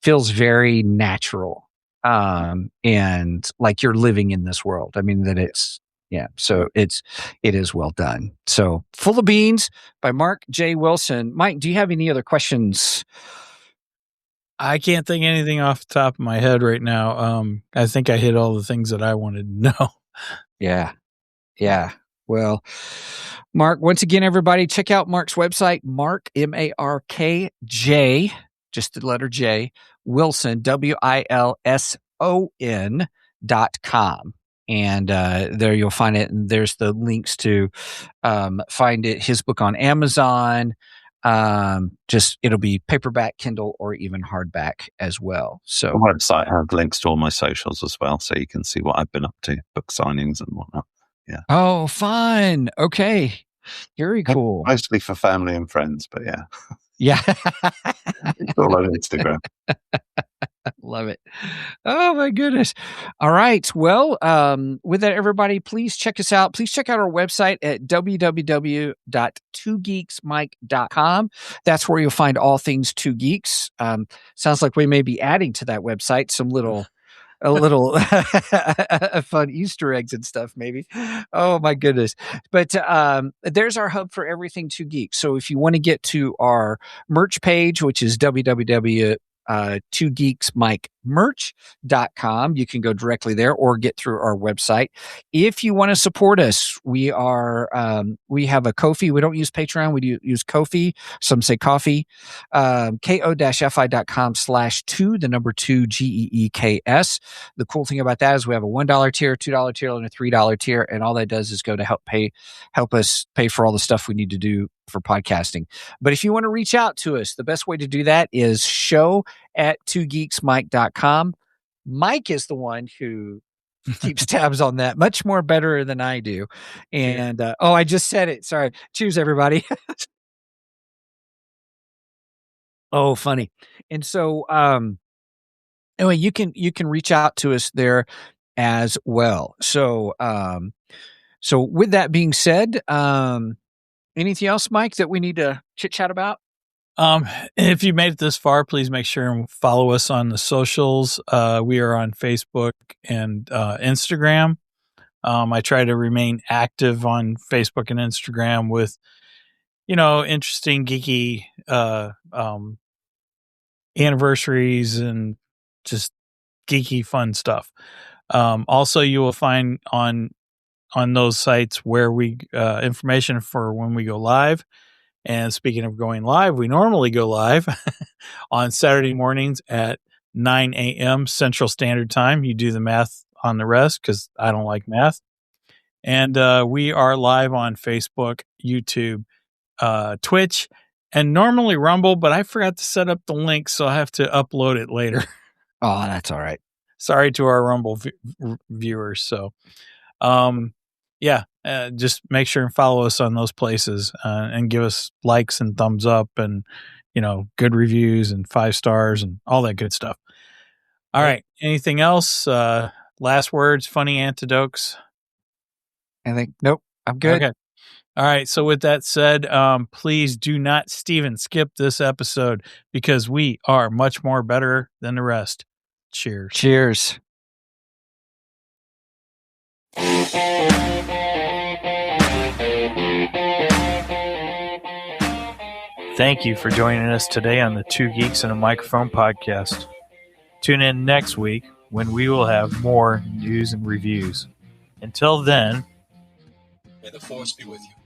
feels very natural. And like you're living in this world. I mean, so it is well done. So Full of Beans by Mark J. Wilson. Mike, do you have any other questions? I can't think anything off the top of my head right now. I think I hit all the things that I wanted to know. Yeah. Well, Mark, once again, everybody, check out Mark's website, Mark, MARKJ, just the letter J, Wilson, WILSON.com. And there you'll find it. And there's the links to find his book on Amazon. It'll be paperback, Kindle, or even hardback as well. So the website has links to all my socials as well, so you can see what I've been up to, book signings and whatnot. Yeah. Oh, fun. Okay. Very cool. Mostly for family and friends, but yeah. Yeah. It's all on Instagram. Love it. Oh my goodness. All right. Well, with that, everybody, please check us out. Please check out our website at www.twogeeksmike.com. That's where you'll find all things Two Geeks. Sounds like we may be adding to that website some a little fun Easter eggs and stuff, maybe. Oh my goodness. But there's our hub for everything Two Geeks. So if you want to get to our merch page, which is www.twogeeksmikemerch.com, you can go directly there or get through our website. If you want to support us, we have a Ko-fi. We don't use Patreon. We use Ko-fi. Some say coffee. ko-fi.com/2, the number 2 GEEKS. The cool thing about that is we have a $1 tier, $2 tier, and a $3 tier. And all that does is go to help us pay for all the stuff we need to do for podcasting. But if you want to reach out to us, the best way to do that is show@twogeeksmike.com. Mike is the one who keeps tabs on that much more better than I do. And I just said it. Sorry. Cheers, everybody. Oh, funny. And so anyway, you can reach out to us there as well. So with that being said, Anything else, Mike, that we need to chit chat about? If you made it this far, please make sure and follow us on the socials. We are on Facebook and Instagram. I try to remain active on Facebook and Instagram with, interesting, geeky anniversaries and just geeky, fun stuff. Also, you will find on those sites where we information for when we go live. And speaking of going live, we normally go live on Saturday mornings at 9 a.m. Central Standard Time. You do the math on the rest because I don't like math. And we are live on Facebook, YouTube, Twitch, and normally Rumble, but I forgot to set up the link, so I have to upload it later. Oh, that's all right. Sorry to our Rumble viewers. So, just make sure and follow us on those places and give us likes and thumbs up and, good reviews and 5 stars and all that good stuff. All right. Anything else? Last words, funny antidotes? Nope, I'm good. Okay. All right. So with that said, please do not, Steven, skip this episode because we are much more better than the rest. Cheers. Cheers. Thank you for joining us today on the Two Geeks and a Microphone podcast. Tune in next week when we will have more news and reviews. Until then, may the force be with you.